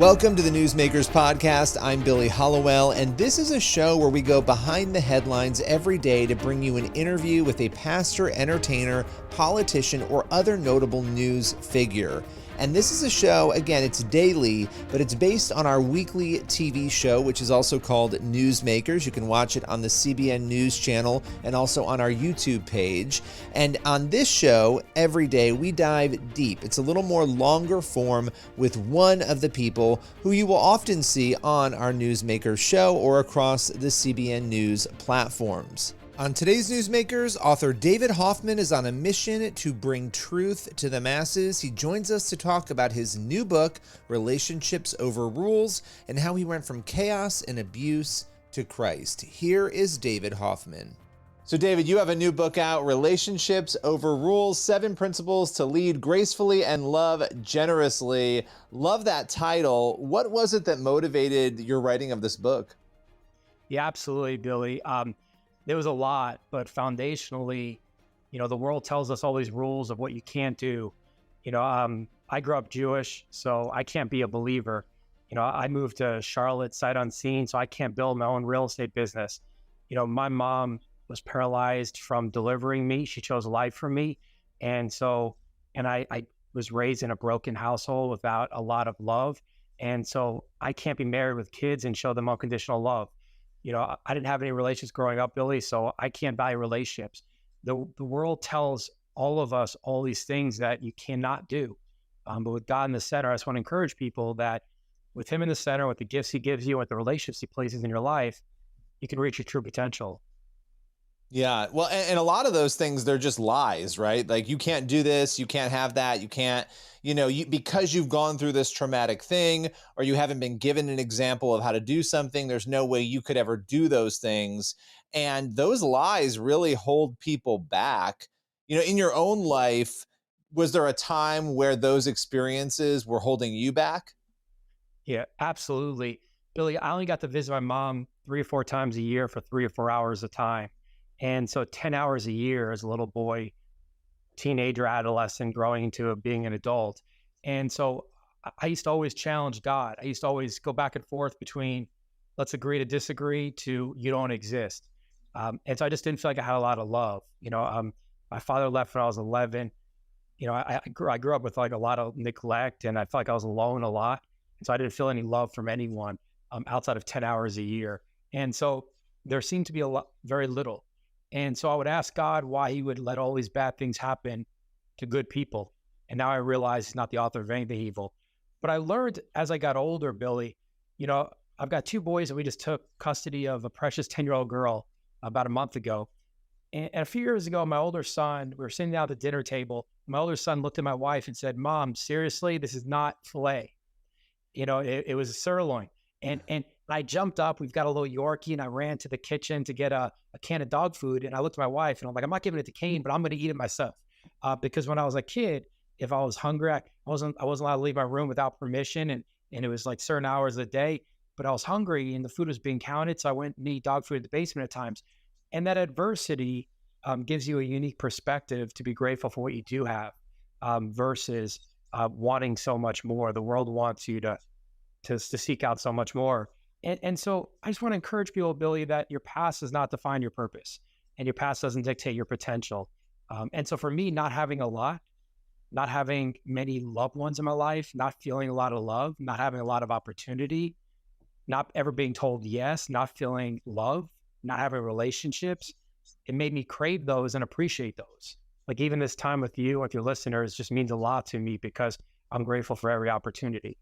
Welcome to the Newsmakers Podcast. I'm Billy Hollowell, and this is a show where we go behind the headlines every day to bring you an interview with a pastor, entertainer, politician, or other notable news figure. And this is a show, again, it's daily, but it's based on our weekly TV show, which is also called Newsmakers. You can watch it on the CBN News channel and also on our YouTube page. And on this show, every day, we dive deep. It's a little more longer form with one of the people who you will often see on our Newsmakers show or across the CBN News platforms. On today's Newsmakers, author David Hoffman is on a mission to bring truth to the masses. He joins us to talk about his new book, Relationships Over Rules, and how he went from chaos and abuse to Christ. Here is David Hoffman. So David, you have a new book out, Relationships Over Rules, 7 Principles to Lead Gracefully and Love Generously. Love that title. What was it that motivated your writing of this book? Yeah, absolutely, Billy. There was a lot, but foundationally, the world tells us all these rules of what you can't do. I grew up Jewish, so I can't be a believer. I moved to Charlotte sight unseen, so I can't build my own real estate business. My mom was paralyzed from delivering me. She chose life for me. And I was raised in a broken household without a lot of love. And so I can't be married with kids and show them unconditional love. I didn't have any relationships growing up, Billy, so I can't value relationships. The world tells all of us all these things that you cannot do. But with God in the center, I just want to encourage people that with him in the center, with the gifts he gives you, with the relationships he places in your life, you can reach your true potential. Yeah, well, and a lot of those things, they're just lies, right? Like, you can't do this, you can't have that, you can't, because you've gone through this traumatic thing, or you haven't been given an example of how to do something, there's no way you could ever do those things. And those lies really hold people back. In your own life, was there a time where those experiences were holding you back? Yeah, absolutely. Billy, I only got to visit my mom 3 or 4 times a year for 3 or 4 hours a time. And so 10 hours a year as a little boy, teenager, adolescent, growing into being an adult. And so I used to always challenge God. I used to always go back and forth between let's agree to disagree to you don't exist. And so I just didn't feel like I had a lot of love. My father left when I was 11. I grew up with like a lot of neglect, and I felt like I was alone a lot. And so I didn't feel any love from anyone outside of 10 hours a year. And so there seemed to be very little. And so I would ask God why he would let all these bad things happen to good people. And now I realize he's not the author of anything evil. But I learned as I got older, Billy, I've got 2 boys, and we just took custody of a precious 10-year-old girl about a month ago. And a few years ago, my older son, we were sitting down at the dinner table. My older son looked at my wife and said, "Mom, seriously, this is not filet." It was a sirloin. And I jumped up. We've got a little Yorkie, and I ran to the kitchen to get a can of dog food. And I looked at my wife, and I'm like, I'm not giving it to Kane, but I'm going to eat it myself. Because when I was a kid, if I was hungry, I wasn't allowed to leave my room without permission. And it was like certain hours a day. But I was hungry, and the food was being counted. So I went and eat dog food at the basement at times. And that adversity gives you a unique perspective to be grateful for what you do have versus wanting so much more. The world wants you to seek out so much more. And so I just want to encourage people, Billy, that your past does not define your purpose, and your past doesn't dictate your potential. And so for me, not having a lot, not having many loved ones in my life, not feeling a lot of love, not having a lot of opportunity, not ever being told yes, not feeling love, not having relationships, it made me crave those and appreciate those. Like even this time with you, with your listeners, just means a lot to me because I'm grateful for every opportunity.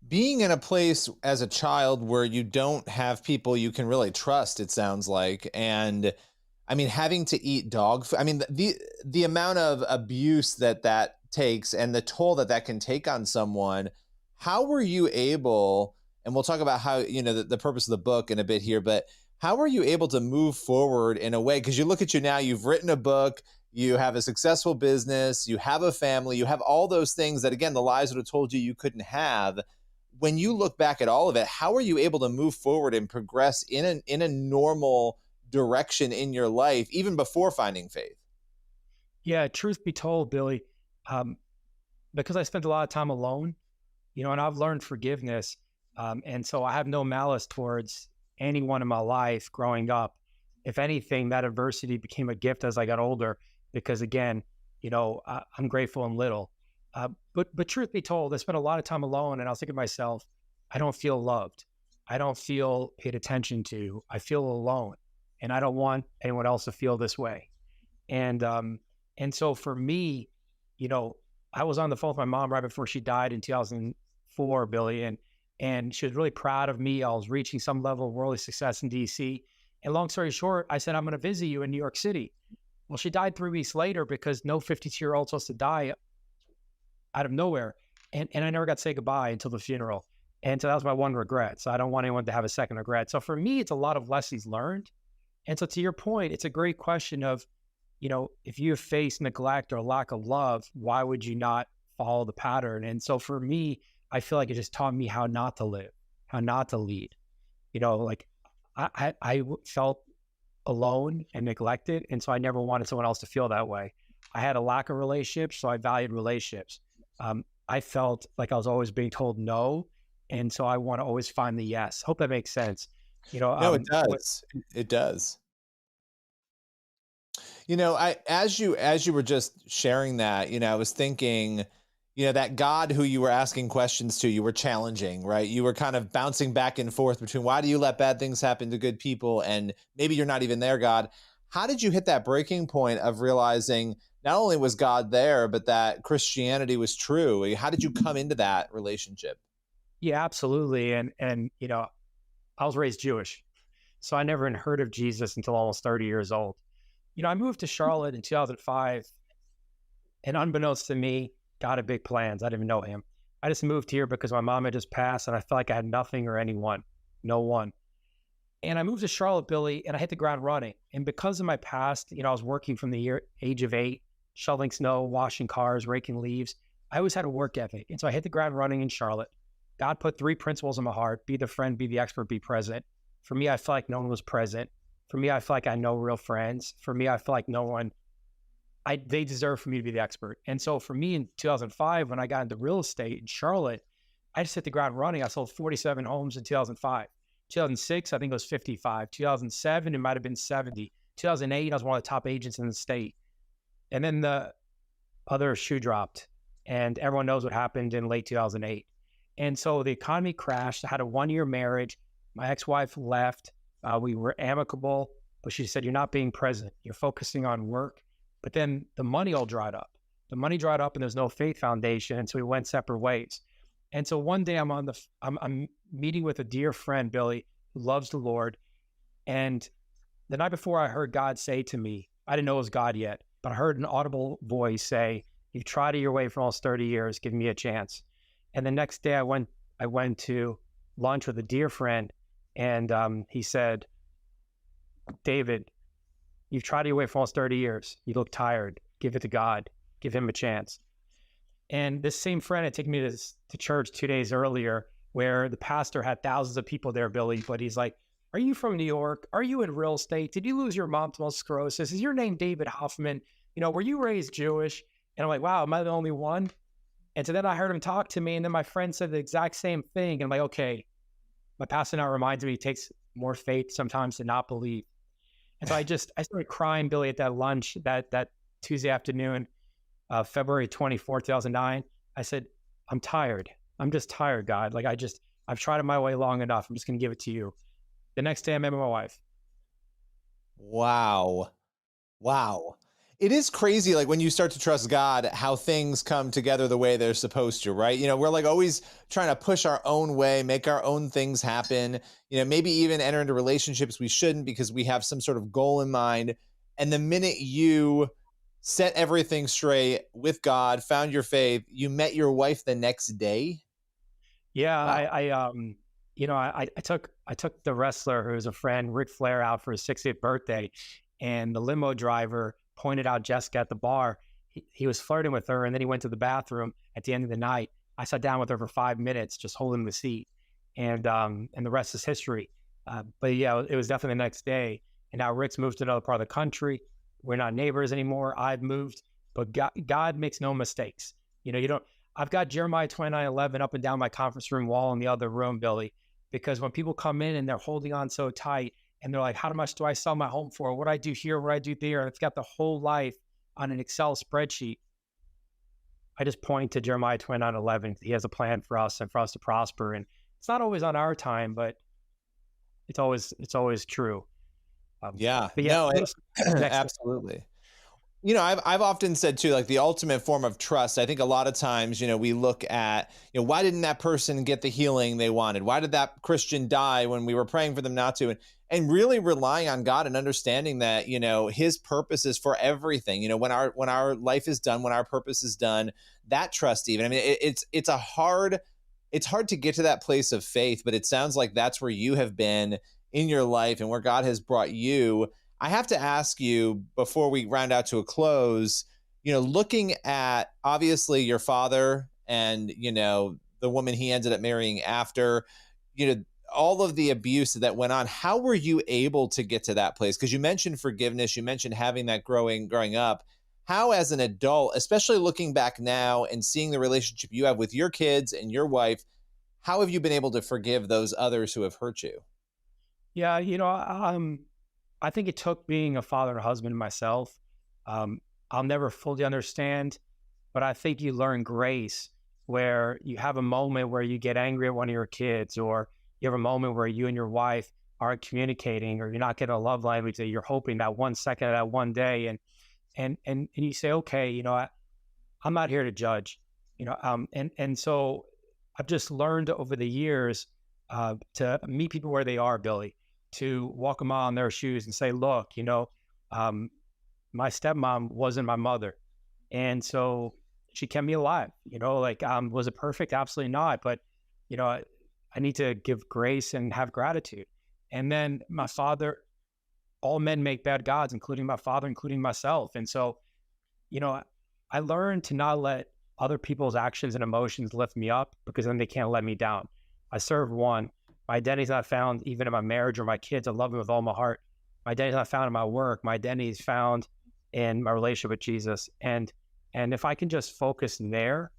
Being in a place as a child where you don't have people you can really trust, it sounds like, and having to eat dog food, the amount of abuse that takes and the toll that can take on someone, how were you able, and we'll talk about how, the purpose of the book in a bit here, but how were you able to move forward in a way? Because you look at you now, you've written a book, you have a successful business, you have a family, you have all those things that, again, the lies would have told you couldn't have. When you look back at all of it, how are you able to move forward and progress in a normal direction in your life, even before finding faith? Yeah, truth be told, Billy, because I spent a lot of time alone, and I've learned forgiveness. And so I have no malice towards anyone in my life growing up. If anything, that adversity became a gift as I got older, because again, I'm grateful and little. But truth be told, I spent a lot of time alone, and I was thinking to myself, I don't feel loved. I don't feel paid attention to. I feel alone, and I don't want anyone else to feel this way. And so for me, I was on the phone with my mom right before she died in 2004, Billy, and she was really proud of me. I was reaching some level of worldly success in DC. And long story short, I said, I'm going to visit you in New York City. Well, she died 3 weeks later, because no 52-year-old supposed to die out of nowhere. And I never got to say goodbye until the funeral. And so that was my one regret. So I don't want anyone to have a second regret. So for me, it's a lot of lessons learned. And so to your point, it's a great question of, if you face neglect or lack of love, why would you not follow the pattern? And so for me, I feel like it just taught me how not to live, how not to lead. Like I felt alone and neglected. And so I never wanted someone else to feel that way. I had a lack of relationships, so I valued relationships. I felt like I was always being told no. And so I want to always find the yes. Hope that makes sense. No, it does. It does. As you were just sharing that, I was thinking, that God who you were asking questions to, you were challenging, right? You were kind of bouncing back and forth between, why do you let bad things happen to good people? And maybe you're not even there, God. How did you hit that breaking point of realizing not only was God there, but that Christianity was true? How did you come into that relationship? Yeah, absolutely. And I was raised Jewish, so I never even heard of Jesus until almost 30 years old. I moved to Charlotte in 2005, and unbeknownst to me, God had big plans. I didn't even know him. I just moved here because my mom had just passed, and I felt like I had nothing or anyone, no one. And I moved to Charlotte, Billy, and I hit the ground running. And because of my past, I was working from the age of 8, shoveling snow, washing cars, raking leaves. I always had a work ethic. And so I hit the ground running in Charlotte. God put 3 principles in my heart: be the friend, be the expert, be present. For me, I felt like no one was present. For me, I feel like I had no real friends. For me, I feel like no one, they deserve for me to be the expert. And so for me in 2005, when I got into real estate in Charlotte, I just hit the ground running. I sold 47 homes in 2005. 2006, I think it was 55. 2007, it might've been 70. 2008, I was one of the top agents in the state. And then the other shoe dropped, and everyone knows what happened in late 2008. And so the economy crashed. I had a 1-year marriage. My ex-wife left. We were amicable, but she said, you're not being present. You're focusing on work. But then the money all dried up. The money dried up, and there's no faith foundation. And so we went separate ways. And so one day I'm meeting with a dear friend, Billy, who loves the Lord. And the night before, I heard God say to me, I didn't know it was God yet, but I heard an audible voice say, you've tried it your way for almost 30 years. Give me a chance. And the next day I went to lunch with a dear friend, and he said, David, you've tried your way for almost 30 years. You look tired. Give it to God. Give him a chance. And this same friend had taken me to church 2 days earlier, where the pastor had thousands of people there, Billy, but he's like, are you from New York? Are you in real estate? Did you lose your mom to multiple sclerosis? Is your name David Hoffman? Were you raised Jewish? And I'm like, wow, am I the only one? And so then I heard him talk to me, and then my friend said the exact same thing. And I'm like, okay, my pastor now reminds me it takes more faith sometimes to not believe. And so I started crying, Billy, at that lunch that Tuesday afternoon, February 24th, 2009. I said, I'm tired. I'm just tired, God. Like I've tried it my way long enough. I'm just going to give it to you. The next day I met my wife. Wow. It is crazy, like when you start to trust God, how things come together the way they're supposed to, right? We're like always trying to push our own way, make our own things happen, maybe even enter into relationships we shouldn't because we have some sort of goal in mind. And the minute you set everything straight with God, found your faith, you met your wife the next day. Yeah. Wow. I took the wrestler who's a friend, Ric Flair, out for his 60th birthday, and the limo driver pointed out Jessica at the bar. He was flirting with her, and then he went to the bathroom at the end of the night. I sat down with her for 5 minutes, just holding the seat, and the rest is history. But yeah, it was definitely the next day. And now Rick's moved to another part of the country. We're not neighbors anymore. I've moved, but God makes no mistakes. I've got Jeremiah 29:11 up and down my conference room wall in the other room, Billy, because when people come in and they're holding on so tight and they're like, how much do I sell my home for? What do I do here? What do I do there? And it's got the whole life on an Excel spreadsheet. I just point to Jeremiah 29:11. He has a plan for us and for us to prosper. And it's not always on our time, but it's always true. Yeah, But yeah, no, next. absolutely. I've often said too, like the ultimate form of trust. I think a lot of times, we look at, why didn't that person get the healing they wanted? Why did that Christian die when we were praying for them not to? And really relying on God and understanding that, his purpose is for everything. When our life is done, when our purpose is done, that trust even. I mean, it's hard to get to that place of faith, but it sounds like that's where you have been in your life and where God has brought you. I have to ask you before we round out to a close, looking at obviously your father and, the woman he ended up marrying after, all of the abuse that went on, how were you able to get to that place? Because you mentioned forgiveness, you mentioned having that growing up. How, as an adult, especially looking back now and seeing the relationship you have with your kids and your wife, how have you been able to forgive those others who have hurt you? Yeah, I think it took being a father and a husband myself. I'll never fully understand, but I think you learn grace where you have a moment where you get angry at one of your kids, or you have a moment where you and your wife aren't communicating, or you're not getting a love language that you're hoping that 1 second of that one day. And you say, okay, I'm not here to judge, and so I've just learned over the years to meet people where they are, Billy, to walk them on their shoes and say, look, my stepmom wasn't my mother. And so she kept me alive, was it perfect? Absolutely not. But, I need to give grace and have gratitude. And then my father, all men make bad gods, including my father, including myself. And so, I learned to not let other people's actions and emotions lift me up, because then they can't let me down. I serve one. My identity's not found even in my marriage or my kids. I love them with all my heart. My identity's not found in my work. My identity is found in my relationship with Jesus. And if I can just focus there,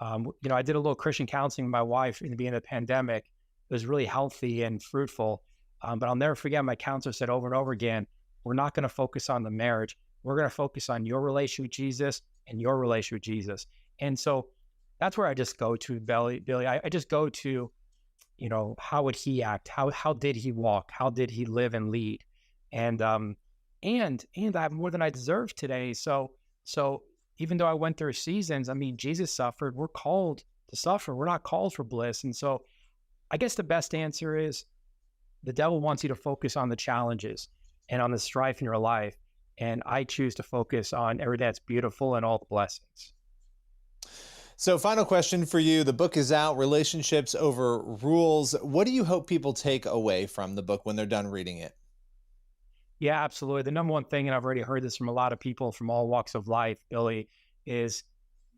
I did a little Christian counseling with my wife in the beginning of the pandemic. It was really healthy and fruitful. But I'll never forget, my counselor said over and over again, we're not going to focus on the marriage. We're going to focus on your relationship with Jesus and your relationship with Jesus. And so that's where I just go to, Billy. I just go to, how would he act? How did he walk? How did he live and lead? And I have more than I deserve today. So even though I went through seasons, Jesus suffered. We're called to suffer. We're not called for bliss. And so I guess the best answer is the devil wants you to focus on the challenges and on the strife in your life. And I choose to focus on everything that's beautiful and all the blessings. So final question for you. The book is out, Relationships Over Rules. What do you hope people take away from the book when they're done reading it? Yeah, absolutely. The number one thing, and I've already heard this from a lot of people from all walks of life, Billy, is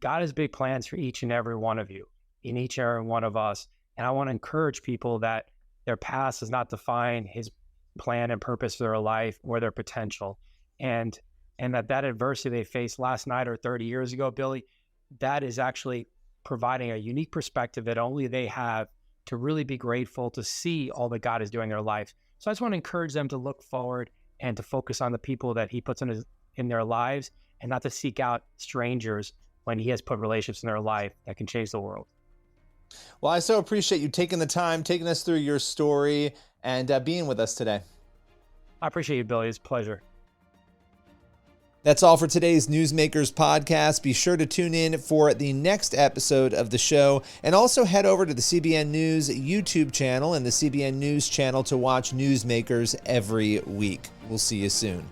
God has big plans for each and every one of you, in each and every one of us. And I want to encourage people that their past does not define his plan and purpose for their life or their potential. And that adversity they faced last night or 30 years ago, Billy, that is actually providing a unique perspective that only they have to really be grateful to see all that God is doing in their life. So I just want to encourage them to look forward and to focus on the people that he puts in their lives, and not to seek out strangers when he has put relationships in their life that can change the world. Well, I so appreciate you taking the time, taking us through your story, and being with us today. I appreciate you, Billy. It's a pleasure. That's all for today's Newsmakers podcast. Be sure to tune in for the next episode of the show, and also head over to the CBN News YouTube channel and the CBN News channel to watch Newsmakers every week. We'll see you soon.